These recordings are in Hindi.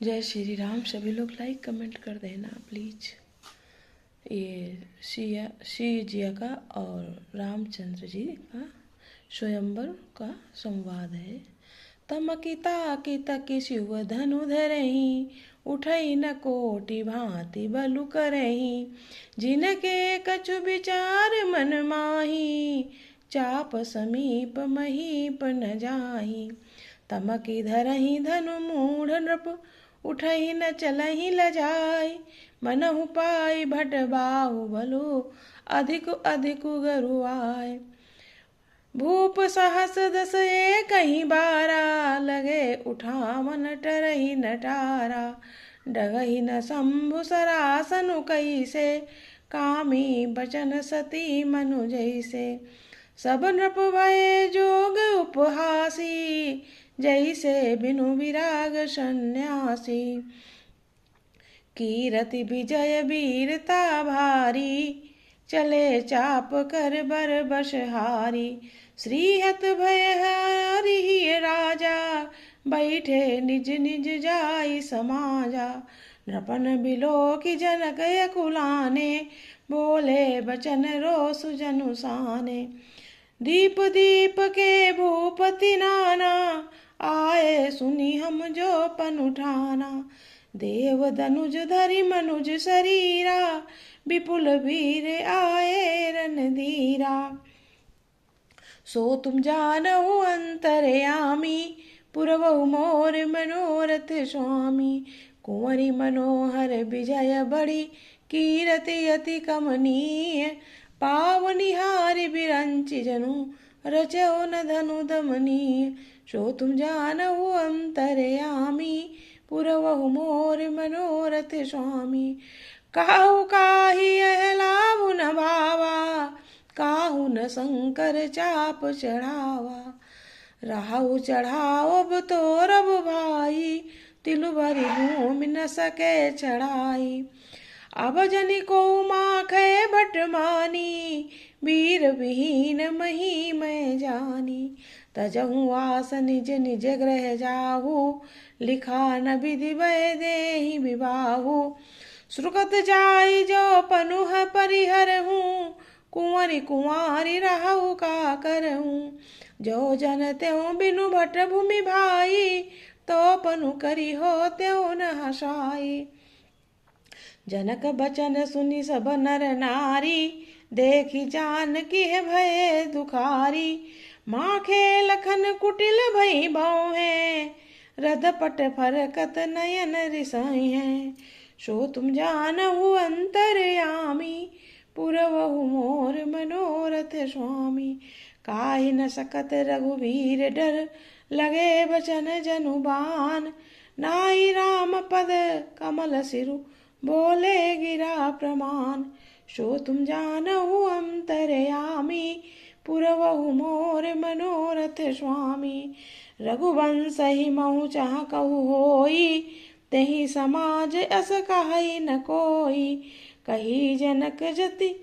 जय श्री राम। सभी लोग लाइक कमेंट कर देना प्लीज। ये शिव जी का और रामचंद्र जी का स्वयंवर का संवाद है। तमकिता की तकी शिव धनु धरही, उठई न कोटि भांति बलु करही। जिनके कछु विचार मन माही, चाप समीप महीप न जाही। तमकी धरही धनु मूढ़ नृप, उठई न चलहि लजाई। मनहु पाई भट बाहु बलु, अधिक अधिक गरुआय। भूप सहस दस एकहि बारा, लगे उठावन टरहि नटारा। डगहि न शंभु सरासनु कैसे, कामी बचन सती मनु जैसे। सब नृप भये जोग उपहासी, जैसे बिनु विराग सन्यासी। कीरति विजय वीरता भारी, चले चाप कर बर बसहारी। श्रीहत भय हरि राजा, बैठे निज निज जाई समाजा। नृपन बिलो की जनक यकुलाने, बोले बचन रोसु जनु साने। दीप दीप के भूपति नाना, आए सुनी हम जो पन उठाना। देव धनुज धरि मनुज शरीरा, विपुल वीर आए रणधीरा। सो तुम जानहु अंतरयामी, पुरवहु मोर मनोरथ स्वामी। कुंवरी मनोहर विजय बड़ी, कीरति अति कमनीय। पावनिहारि बिरंचि जनु, रचो न धनु दमनीय। सो तुम जानहु अंतरयामी, पुरवहु मोर मनोरथ स्वामी। काहु काही यह लाभु न भावा, काहु न शंकर चाप चढ़ावा। राहु चढ़ाओ अब तो रब भाई, तिलु भरी भूमि न सके चढ़ाई। अब जनि को माखे भट मानी, वीर विहीन मही मैं जानी। तजहु आस निज निज ग्रह जाहु, लिखा न विधि वै देहि विबाहु। सुकृत जाई जो पनुह परिहरहु, कुंवरी कुंवारी रहु का करहु। जो जन त्यों बिनु भट भूमि भाई, तो पनु करी हो त्यों न हसाई। जनक बचन सुनी सब नर नारी, देखी जानकी है भय दुखारी। माखे लखन कुटिल भई भौहें, रद पट फरकत नयन रिसाई हैं। सो तुम जानहु अंतरयामी, पुरवहु मोर मनोरथ स्वामी। काहि न सकत रघुवीर डर, लगे बचन जनुबान। नाई राम पद कमल सिरु, बोले गिरा प्रमाण। सो तुम जानहु अंतरयामी, पुरवहु मोर मनोरथ स्वामी। रघुवंश ही महु चाह कहु होई, तेहि समाज अस कहई न कोई। कही जनक जति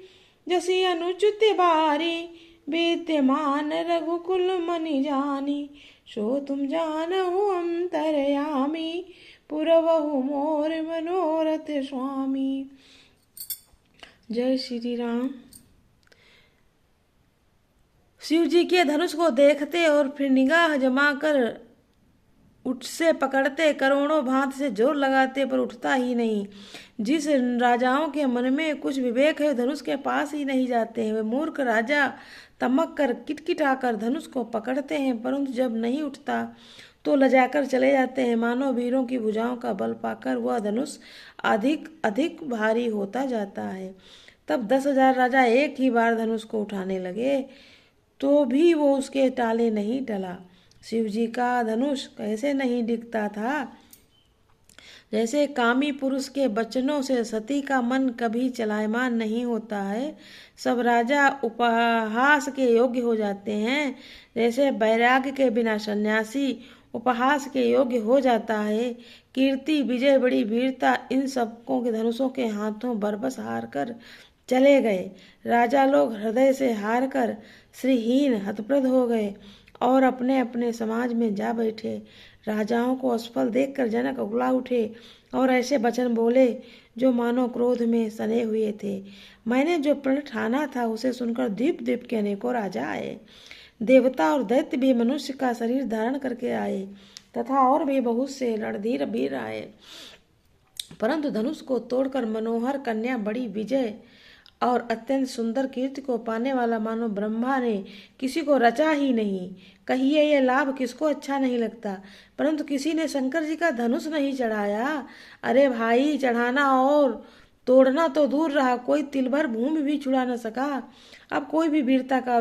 जसी अनुचित बारी, विद्यमान रघुकुल मनि जानी। सो तुम जानहु अंतरयामी, पुरवहु मोर मनोरथ स्वामी। जय श्री राम। शिव जी के धनुष को देखते और फिर निगाह जमाकर उठ से पकड़ते, करोड़ों भांत से जोर लगाते पर उठता ही नहीं। जिस राजाओं के मन में कुछ विवेक है, धनुष के पास ही नहीं जाते हैं। वे मूर्ख राजा तमक कर किटकिटाकर धनुष को पकड़ते हैं, परंतु जब नहीं उठता तो लजाकर चले जाते हैं। मानो वीरों की भुजाओं का बल पाकर वह धनुष अधिक अधिक भारी होता जाता है। तब 10,000 राजा एक ही बार धनुष को उठाने लगे, तो भी वो उसके टाले नहीं टला। शिव जी का धनुष कैसे नहीं दिखता था। जैसे कामी पुरुष के वचनों से सती का मन कभी चलायमान नहीं होता है, सब राजा उपहास के योग्य हो जाते हैं। जैसे वैराग्य के बिना सन्यासी उपहास के योग्य हो जाता है। कीर्ति, विजय, बड़ी वीरता, इन सबकों के धनुषों के हाथों बरबस हार कर चले गए। राजा लोग हृदय से हार कर श्रीहीन हतप्रद हो गए और अपने अपने समाज में जा बैठे। राजाओं को असफल देखकर जनक उगला उठे और ऐसे वचन बोले जो मानो क्रोध में सने हुए थे। मैंने जो प्रण ठाना था उसे सुनकर द्वीप द्वीप के अनेकों राजा आए। देवता और दैत्य भी मनुष्य का शरीर धारण करके आए तथा और भी बहुत से रणधीर वीर आए, परंतु धनुष को तोड़कर मनोहर कन्या बड़ी विजय और अत्यंत सुंदर कीर्ति को पाने वाला मानो ब्रह्मा ने किसी को रचा ही नहीं। कहिए ये लाभ किसको अच्छा नहीं लगता, परंतु किसी ने शंकर जी का धनुष नहीं चढ़ाया। अरे भाई, चढ़ाना और तोड़ना तो दूर रहा, कोई तिल भर भूमि भी छुड़ा न सका। अब कोई भी वीरता का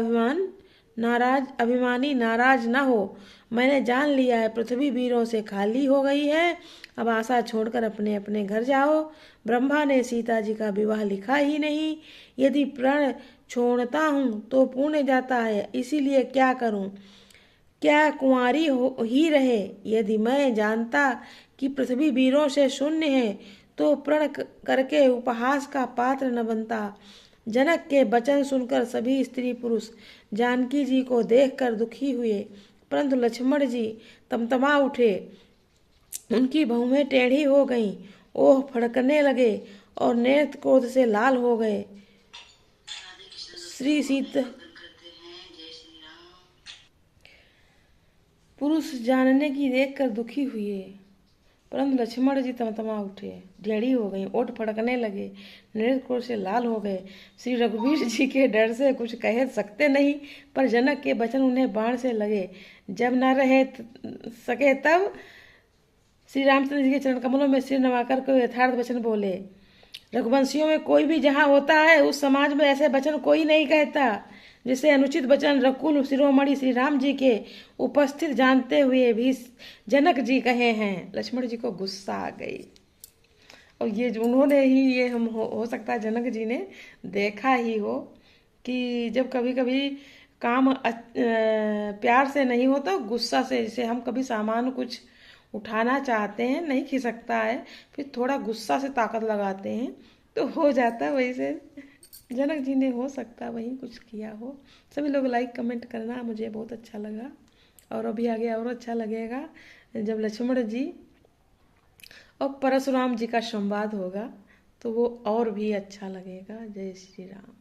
अभिमानी नाराज न हो। मैंने जान लिया है पृथ्वी वीरों से खाली हो गई है। अब आशा छोड़कर अपने अपने घर जाओ। ब्रह्मा ने सीता जी का विवाह लिखा ही नहीं। यदि प्रण छोड़ता हूँ तो पुण्य जाता है, इसीलिए क्या करूँ, क्या कुंवारी ही रहे। यदि मैं जानता कि पृथ्वी वीरों से शून्य है तो प्रण करके उपहास का पात्र न बनता। जनक के वचन सुनकर सभी स्त्री पुरुष जानकी जी को देखकर दुखी हुए, परंतु लक्ष्मण जी तमतमा उठे। उनकी भौहें टेढ़ी हो गईं, ओह फड़कने लगे और नेत्र क्रोध से लाल हो गए। श्री सीता पुरुष जानने की देखकर दुखी हुए, परंतु लक्ष्मण जी तमतमा उठे, टेढ़ी हो गई, ओठ फड़कने लगे, नेत्र क्रोध से लाल हो गए। श्री रघुवीर जी के डर से कुछ कह सकते नहीं, पर जनक के वचन उन्हें बाण से लगे। जब न रह सके तब श्री रामचंद्र जी के चरण कमलों में सिर नवाकर कोई यथार्थ वचन बोले। रघुवंशियों में कोई भी जहाँ होता है उस समाज में ऐसे वचन कोई नहीं कहता जिसे अनुचित वचन रकुल शिरोमणि श्री राम जी के उपस्थित जानते हुए भी जनक जी कहे हैं। लक्ष्मण जी को गुस्सा आ गई, और ये उन्होंने ही ये हम हो सकता है जनक जी ने देखा ही हो कि जब कभी कभी काम प्यार से नहीं होता, गुस्सा से, जैसे हम कभी सामान कुछ उठाना चाहते हैं, नहीं खिसकता है, फिर थोड़ा गुस्सा से ताकत लगाते हैं तो हो जाता है। वही से जनक जी ने हो सकता वही कुछ किया हो। सभी लोग लाइक कमेंट करना, मुझे बहुत अच्छा लगा और अभी आगे और अच्छा लगेगा जब लक्ष्मण जी और परशुराम जी का संवाद होगा तो वो और भी अच्छा लगेगा। जय श्री राम।